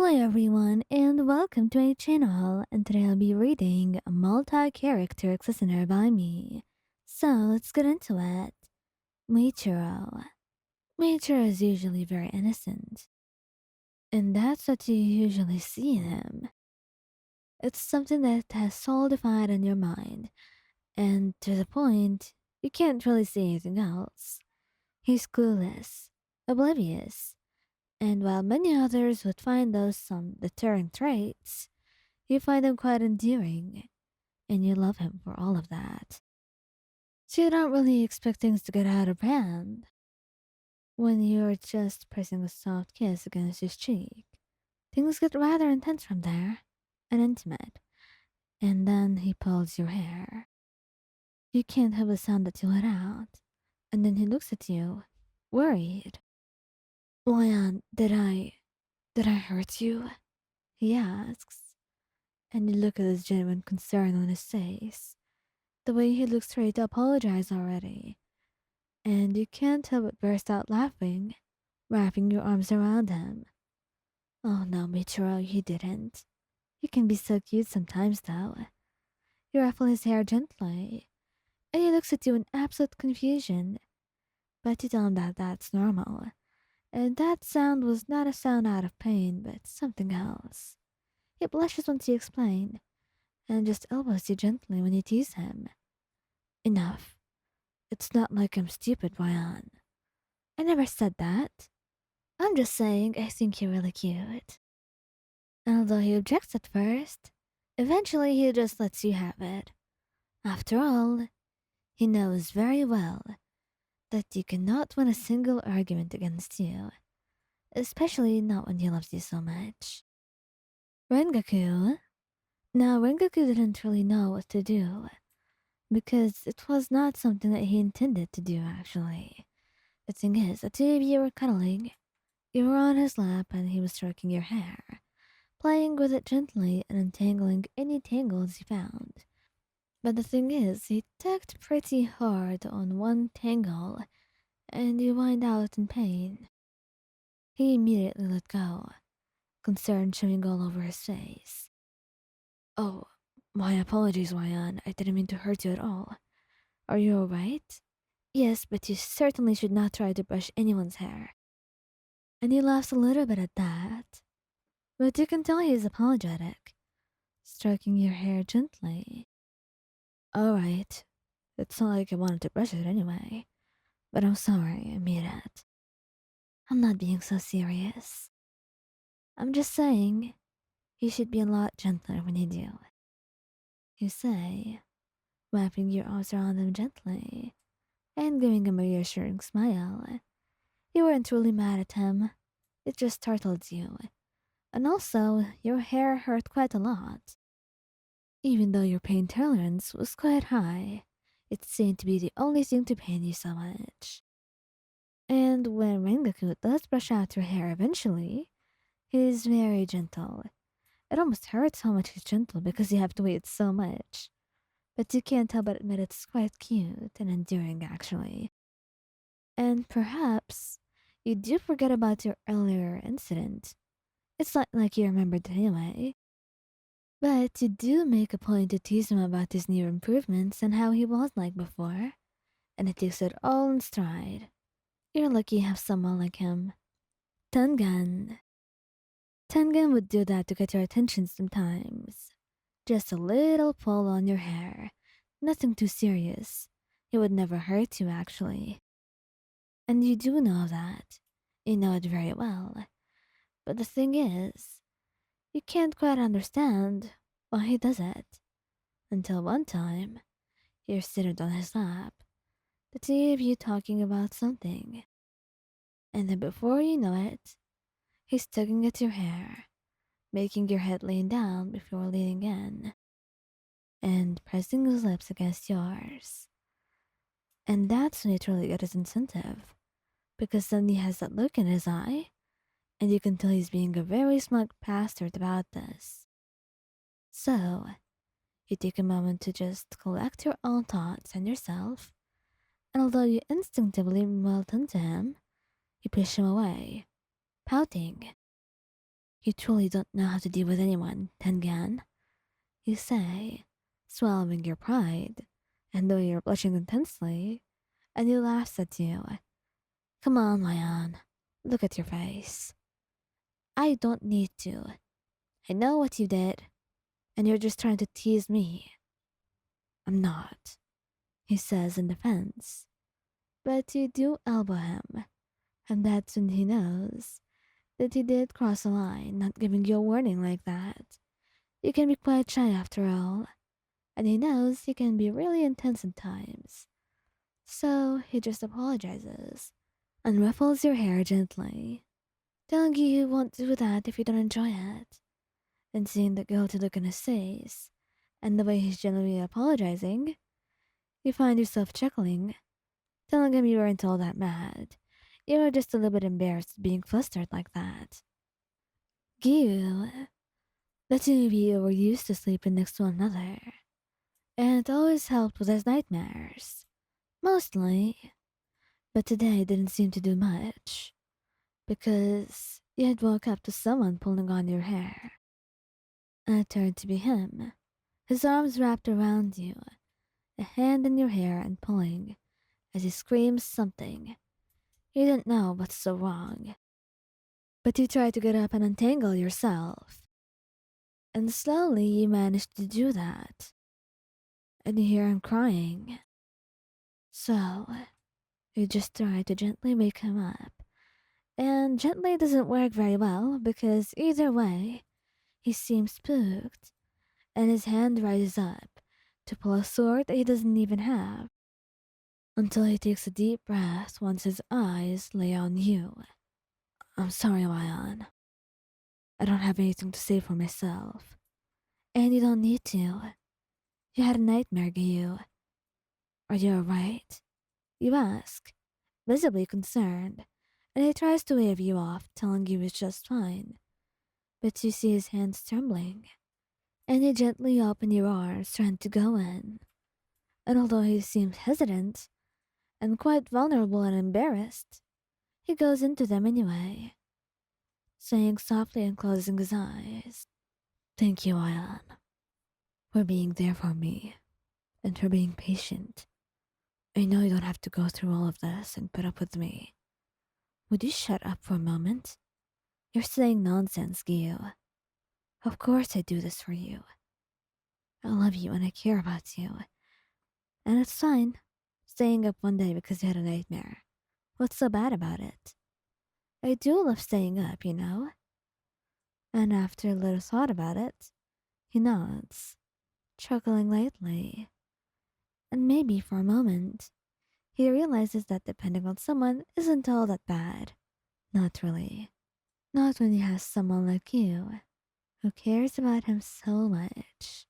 Hello everyone and welcome to my channel, and today I'll be reading a multi-character listener by me. So let's get into it. Muichiro. Muichiro is usually very innocent, and that's what you usually see in him. It's something that has solidified in your mind, and to the point, you can't really see anything else. He's clueless, oblivious, and while many others would find those some deterring traits, you find him quite endearing, and you love him for all of that. So you don't really expect things to get out of hand when you're just pressing a soft kiss against his cheek. Things get rather intense from there, and intimate, and then he pulls your hair. You can't have a sound that you let out, and then he looks at you, worried. Lion, did I hurt you? He asks, and you look at his genuine concern on his face. The way he looks ready to apologize already. And you can't help but burst out laughing, wrapping your arms around him. Oh no, Michiro, you didn't. You can be so cute sometimes, though. You ruffle his hair gently, and he looks at you in absolute confusion. But you tell him that that's normal, and that sound was not a sound out of pain, but something else. He blushes once you explain, and just elbows you gently when you tease him. Enough. It's not like I'm stupid, Ryan. I never said that. I'm just saying I think you're really cute. Although he objects at first, eventually he just lets you have it. After all, he knows very well that you cannot win a single argument against you, especially not when he loves you so much. Rengoku? Now, Rengoku didn't really know what to do, because it was not something that he intended to do, actually. The thing is, the two of you were cuddling. You were on his lap and he was stroking your hair, playing with it gently and untangling any tangles he found. But the thing is, he tugged pretty hard on one tangle, and you whined out in pain. He immediately let go, concern showing all over his face. Oh, my apologies, Ryan. I didn't mean to hurt you at all. Are you alright? Yes, but you certainly should not try to brush anyone's hair. And he laughs a little bit at that. But you can tell he is apologetic, stroking your hair gently. Alright, it's not like I wanted to brush it anyway, but I'm sorry, I mean it. I'm not being so serious. I'm just saying, you should be a lot gentler when you do. You say, wrapping your arms around him gently, and giving him a reassuring smile. You weren't truly mad at him, it just startled you. And also, your hair hurt quite a lot. Even though your pain tolerance was quite high, it seemed to be the only thing to pain you so much. And when Rengoku does brush out your hair eventually, he's very gentle. It almost hurts how much he's gentle because you have to wait so much. But you can't help but admit it's quite cute and endearing, actually. And perhaps you do forget about your earlier incident. It's not like you remembered it anyway. But you do make a point to tease him about his new improvements and how he was like before, and he takes it all in stride. You're lucky you have someone like him. Tengen. Tengen would do that to get your attention sometimes. Just a little pull on your hair. Nothing too serious. It would never hurt you, actually. And you do know that. You know it very well. But the thing is, you can't quite understand why he does it. Until one time, you're seated on his lap, the two of you talking about something. And then before you know it, he's tugging at your hair, making your head lean down before leaning in, and pressing his lips against yours. And that's when you truly get his incentive, because then he has that look in his eye, and you can tell he's being a very smug bastard about this. So, you take a moment to just collect your own thoughts and yourself, and although you instinctively melt into him, you push him away, pouting. You truly don't know how to deal with anyone, Tengen. You say, swallowing your pride, and though you're blushing intensely, and he laughs at you. Come on, Mayan. Look at your face. I don't need to. I know what you did, and you're just trying to tease me. I'm not, he says in defense. But you do elbow him, and that's when he knows that he did cross a line, not giving you a warning like that. You can be quite shy after all, and he knows you can be really intense at times. So he just apologizes and ruffles your hair gently, telling you he won't do that if you don't enjoy it. And seeing the guilty look on his face, and the way he's genuinely apologizing, you find yourself chuckling, telling him you weren't all that mad. You were just a little bit embarrassed being flustered like that. Giyuu, the two of you were used to sleeping next to one another, and it always helped with his nightmares. Mostly. But today didn't seem to do much, because you had woke up to someone pulling on your hair. And it turned to be him, his arms wrapped around you, a hand in your hair and pulling, as he screams something. You didn't know what's so wrong. But you tried to get up and untangle yourself. And slowly you managed to do that. And you hear him crying. So, you just try to gently wake him up. And gently doesn't work very well because either way, he seems spooked. And his hand rises up to pull a sword that he doesn't even have. Until he takes a deep breath once his eyes lay on you. I'm sorry, Ryan. I don't have anything to say for myself. And you don't need to. You had a nightmare, Giyuu. Are you alright? You ask, visibly concerned, and he tries to wave you off, telling you it's just fine. But you see his hands trembling, and you gently open your arms, trying to go in. And although he seems hesitant, and quite vulnerable and embarrassed, he goes into them anyway, saying softly and closing his eyes, Thank you, Ayan, for being there for me, and for being patient. I know you don't have to go through all of this and put up with me. Would you shut up for a moment? You're saying nonsense, Giyuu. Of course I do this for you. I love you and I care about you. And it's fine, staying up one day because you had a nightmare. What's so bad about it? I do love staying up, you know? And after a little thought about it, he nods, chuckling lightly. And maybe for a moment, he realizes that depending on someone isn't all that bad. Not really. Not when he has someone like you, who cares about him so much.